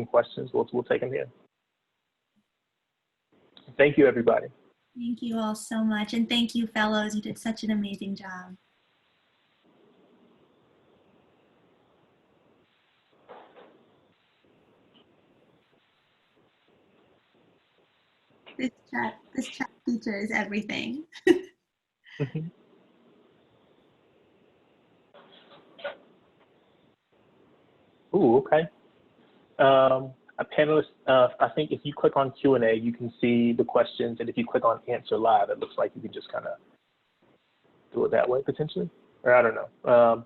questions, we'll take them here. Thank you, everybody. Thank you all so much. And thank you, fellows. You did such an amazing job. This chat feature is everything. Ooh, okay. A panelist, I think if you click on Q&A, you can see the questions, and if you click on Answer Live, it looks like you can just kind of do it that way, potentially, or I don't know.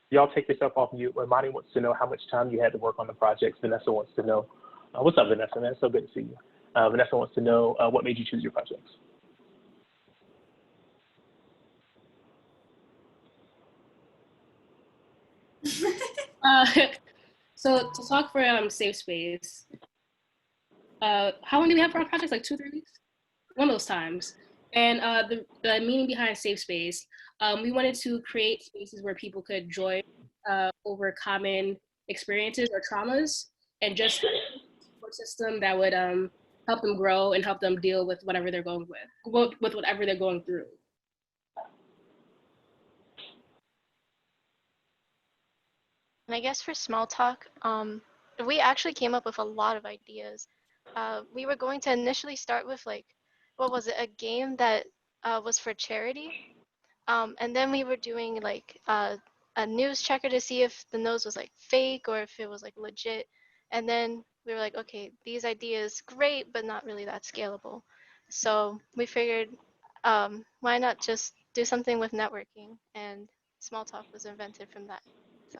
Y'all take yourself off mute. Ramani wants to know how much time you had to work on the projects. Vanessa wants to know, what's up, Vanessa? Man, it's so good to see you. Vanessa wants to know what made you choose your projects. So to talk for Safe Space, how long do we have for our projects? Like 2-3 weeks? One of those times. And the meaning behind Safe Space, we wanted to create spaces where people could join over common experiences or traumas, and just a support system that would help them grow and help them deal with whatever they're going with whatever they're going through. And I guess for small talk, we actually came up with a lot of ideas. We were going to initially start with like, what was it, a game that was for charity. And then we were doing like a news checker to see if the news was like fake or if it was like legit. And then we were like, okay, these ideas, great, but not really that scalable. So we figured, why not just do something with networking? And small talk was invented from that. So.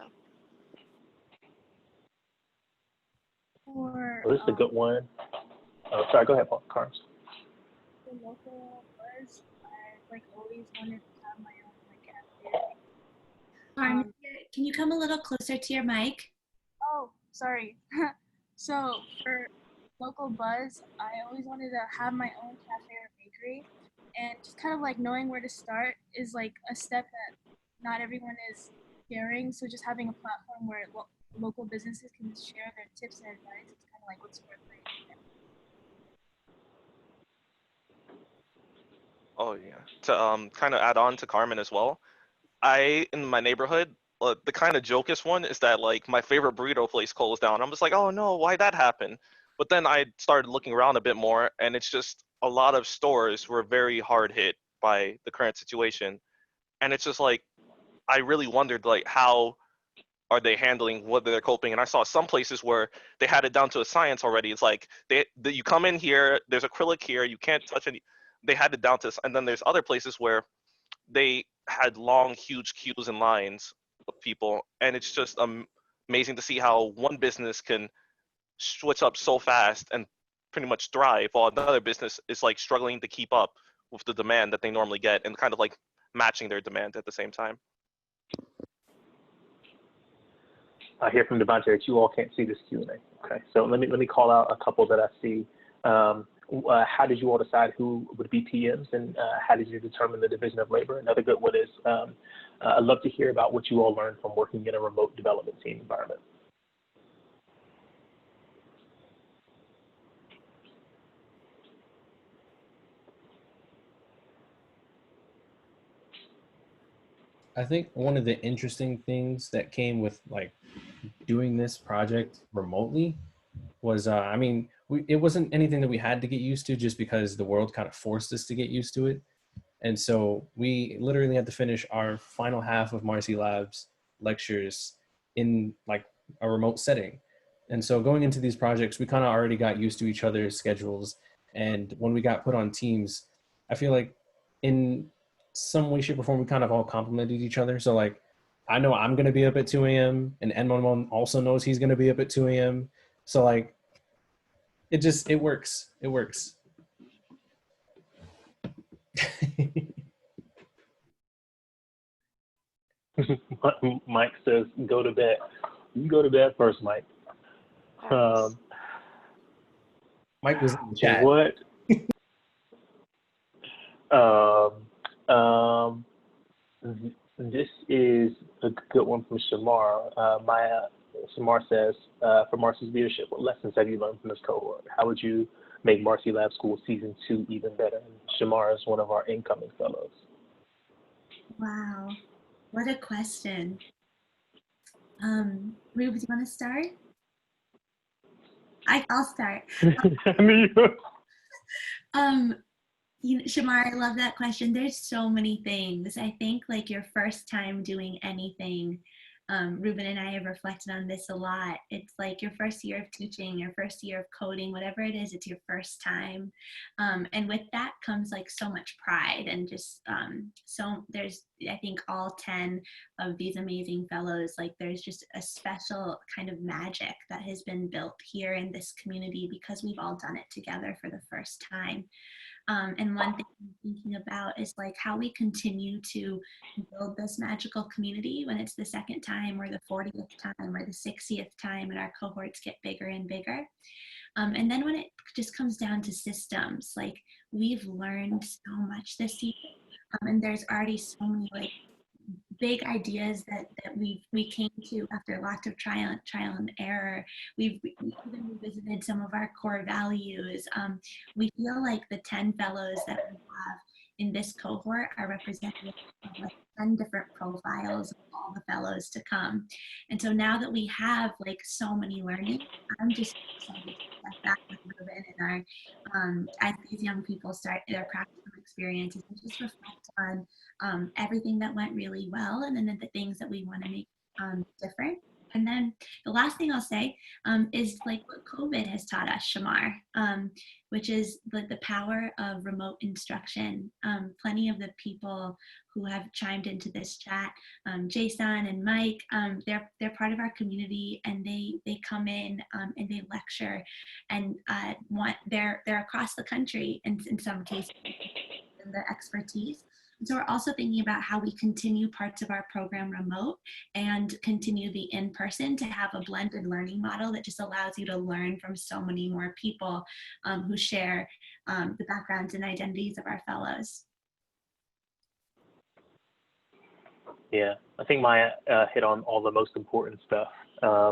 This is a good one. Oh, sorry, go ahead, Carms. The local buzz, I like always wanted to have my own like cafeteria. Can you come a little closer to your mic? Oh, sorry. So for local buzz, I always wanted to have my own cafe or bakery, and just kind of like knowing where to start is like a step that not everyone is sharing. So just having a platform where local businesses can share their tips and advice is kind of like what's worth it. Oh yeah. To kind of add on to Carmen as well, in my neighborhood, the kind of jokest one is that like my favorite burrito place closed down. I'm just like, oh no, why'd that happen? But then I started looking around a bit more, and it's just a lot of stores were very hard hit by the current situation, and it's just like I really wondered like how are they handling whether they're coping. And I saw some places where they had it down to a science already. It's like you come in here, there's acrylic here, you can't touch any. They had it down to, and then there's other places where they had long, huge queues and lines of people, and it's just amazing to see how one business can switch up so fast and pretty much thrive, while another business is like struggling to keep up with the demand that they normally get, and kind of like matching their demand at the same time. I hear from Devontae that you all can't see this Q&A. Okay, so let me call out a couple that I see. How did you all decide who would be PMs, and how did you determine the division of labor? Another good one is, I'd love to hear about what you all learned from working in a remote development team environment. I think one of the interesting things that came with like doing this project remotely was, I mean, it wasn't anything that we had to get used to, just because the world kind of forced us to get used to it. And so we literally had to finish our final half of Marcy Labs lectures in like a remote setting. And so going into these projects, we kind of already got used to each other's schedules. And when we got put on teams, I feel like in some way, shape, or form, we kind of all complemented each other. So like, I know I'm going to be up at 2 a.m. and N11 also knows he's going to be up at 2 a.m. So like, it works. It works. Mike says, go to bed. You go to bed first, Mike. Mike was in the chat. What? This is a good one from Shamar. Shamar says, for Marcy's leadership, what lessons have you learned from this cohort? How would you make Marcy Lab School Season 2 even better? And Shamar is one of our incoming fellows. Wow, what a question. Rube, do you want to start? I'll start. Shamar, I love that question. There's so many things. I think like your first time doing anything, Ruben and I have reflected on this a lot. It's like your first year of teaching, your first year of coding, whatever it is, it's your first time. And with that comes like so much pride and just, so there's, I think all 10 of these amazing fellows, like there's just a special kind of magic that has been built here in this community because we've all done it together for the first time. And one thing I'm thinking about is like how we continue to build this magical community when it's the second time or the 40th time or the 60th time and our cohorts get bigger and bigger. And then when it just comes down to systems, like we've learned so much this year, and there's already so many like big ideas that we came to after lots of trial and error. We even revisited some of our core values. We feel like the 10 fellows that we have in this cohort are representative of like 10 different profiles of all the fellows to come. And so now that we have like so many learning, I'm just excited to step back with Ruben and our, as these young people start their practical experiences and just reflect on everything that went really well and then the things that we want to make different. And then the last thing I'll say is like what COVID has taught us, Shamar, which is the power of remote instruction. Plenty of the people who have chimed into this chat, Jason and Mike, they're part of our community and they come in and they lecture and they're across the country in some cases in their expertise. So we're also thinking about how we continue parts of our program remote and continue the in-person to have a blended learning model that just allows you to learn from so many more people who share the backgrounds and identities of our fellows. Yeah, I think Maya hit on all the most important stuff. I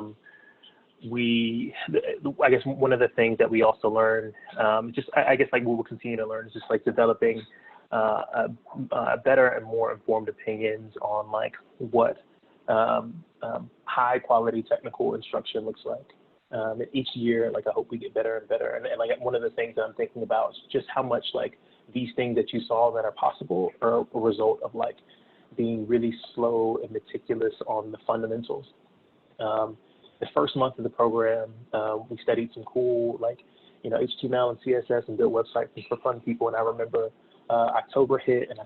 guess one of the things that we also learned, I guess like we will continue to learn is just like developing better and more informed opinions on like what high quality technical instruction looks like. And each year, like I hope we get better and better. And like one of the things that I'm thinking about is just how much like these things that you saw that are possible are a result of like being really slow and meticulous on the fundamentals. The first month of the program, we studied some cool like, HTML and CSS and built websites for fun people. And I remember October hit and I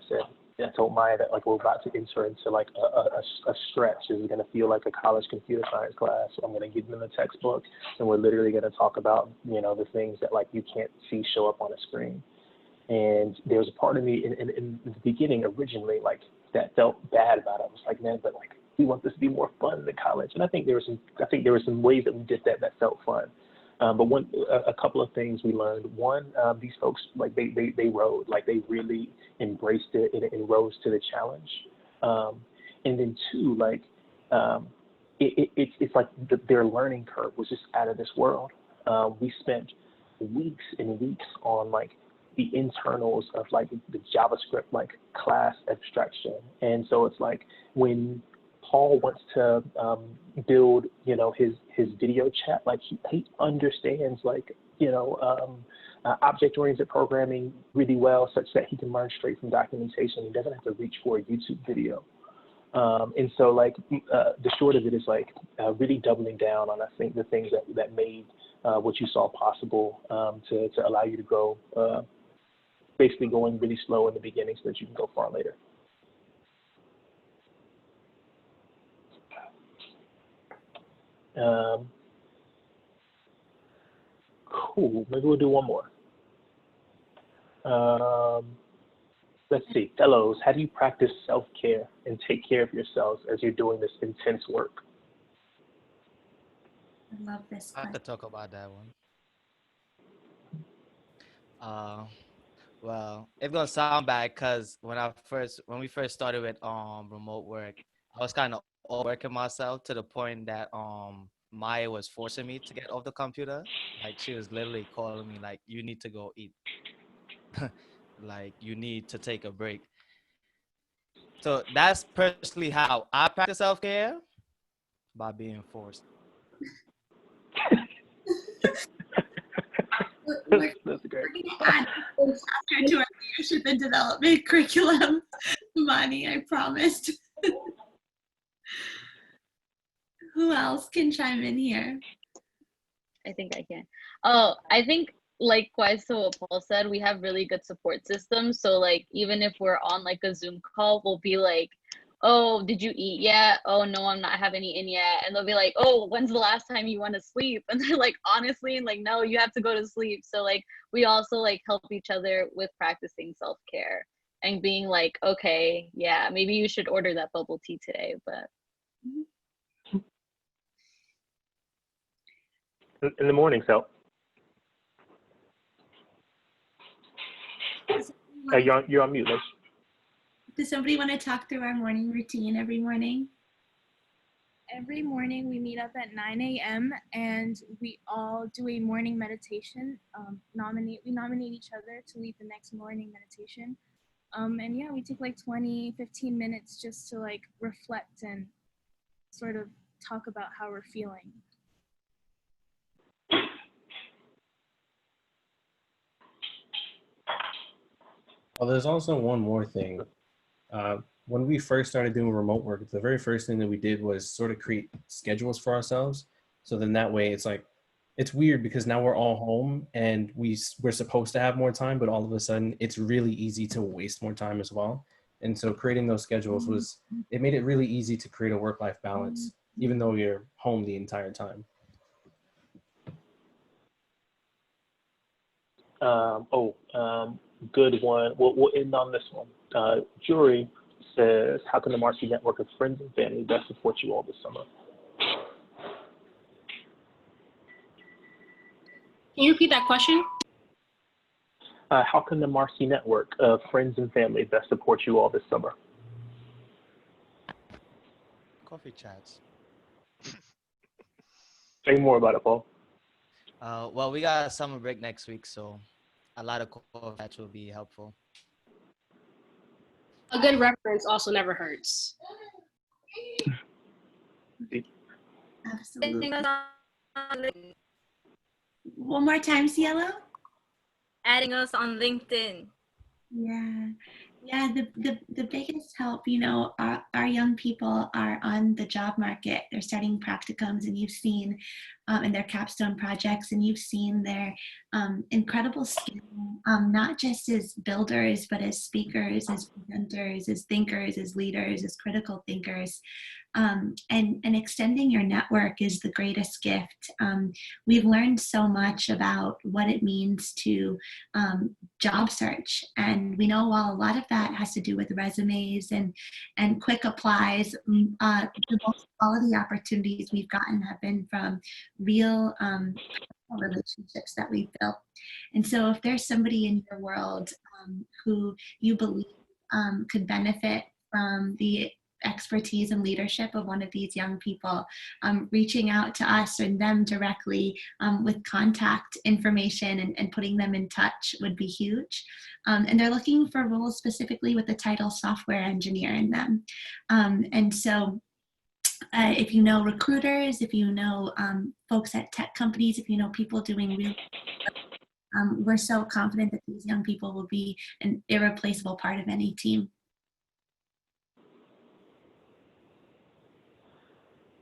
told Maya that like we're about to enter into like a stretch. This is going to feel like a college computer science class. So I'm going to give them the textbook and we're literally going to talk about, the things that like you can't see show up on a screen. And there was a part of me in the beginning originally like that felt bad about it. I was like, man, but like we want this to be more fun than college. And I think there were some ways that we did that felt fun. But a couple of things we learned. One, these folks like they rode, like they really embraced it and rose to the challenge. And then two, like it's like their learning curve was just out of this world. We spent weeks and weeks on like the internals of like the JavaScript like class abstraction, and so it's like when Paul wants to build, his video chat, like he understands like, object-oriented programming really well, such that he can learn straight from documentation. He doesn't have to reach for a YouTube video. And so like the short of it is like really doubling down on, I think, the things that made what you saw possible to allow you to grow, basically going really slow in the beginning so that you can go far later. Cool, maybe we'll do one more. Let's see, fellows, how do you practice self-care and take care of yourselves as you're doing this intense work? I love this I question. could talk about that one. Well, it's gonna sound bad because when we first started with remote work, I was kind of overworking myself to the point that Maya was forcing me to get off the computer. Like she was literally calling me like, you need to go eat. Like you need to take a break. So that's personally how I practice self-care, by being forced. We're That's great. going to add this chapter to our leadership and development curriculum, Mani, I promised. Who else can chime in here? I think I can. Oh, I think likewise to what Paul said, we have really good support systems. So like even if we're on like a Zoom call, we'll be like, oh, did you eat yet? Oh no, I'm not having eaten yet. And they'll be like, oh, when's the last time you went to sleep? And they're like, honestly, like, no, you have to go to sleep. So like we also like help each other with practicing self-care and being like, okay, yeah, maybe you should order that bubble tea today, but In the morning, so. You're on mute, Liz. Does somebody want to talk through our morning routine every morning? Every morning we meet up at 9 a.m. and we all do a morning meditation. We nominate each other to lead the next morning meditation. And yeah, we take like 15 minutes just to like reflect and sort of talk about how we're feeling. Well, there's also one more thing. When we first started doing remote work, the very first thing that we did was sort of create schedules for ourselves. So then that way it's like, it's weird because now we're all home and we're supposed to have more time, but all of a sudden it's really easy to waste more time as well. And so creating those schedules it made it really easy to create a work-life balance, even though you're home the entire time. Good one. We'll end on this one. Jury says, how can the Marcy network of friends and family best support you all this summer? Can you repeat that question? How can the Marcy network of friends and family best support you all this summer? Coffee chats. Say more about it, Paul. Well, we got a summer break next week, so a lot of coffee chats will be helpful. A good reference also never hurts. Absolutely. One more time, Cielo. Adding us on LinkedIn. Yeah, the biggest help, you know, our young people are on the job market. They're starting practicums, and you've seen, in their capstone projects, and you've seen their incredible skill, not just as builders, but as speakers, as presenters, as thinkers, as leaders, as critical thinkers. And extending your network is the greatest gift. We've learned so much about what it means to job search, and we know while a lot of that has to do with resumes and quick applies, the most quality opportunities we've gotten have been from real relationships that we've built. And so if there's somebody in your world who you believe could benefit from the expertise and leadership of one of these young people, reaching out to us and them directly with contact information and putting them in touch would be huge. And they're looking for roles specifically with the title software engineer in them. And so if you know recruiters, if you know folks at tech companies, if you know people doing real we're so confident that these young people will be an irreplaceable part of any team.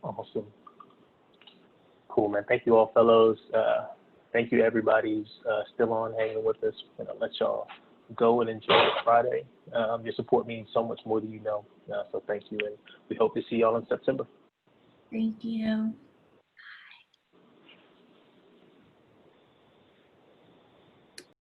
Awesome. Cool, man. Thank you all, fellows. Thank you, everybody who's still on hanging with us. I'm going to let y'all go and enjoy Friday. Your support means so much more than you know. So thank you, and we hope to see y'all in September. Thank you.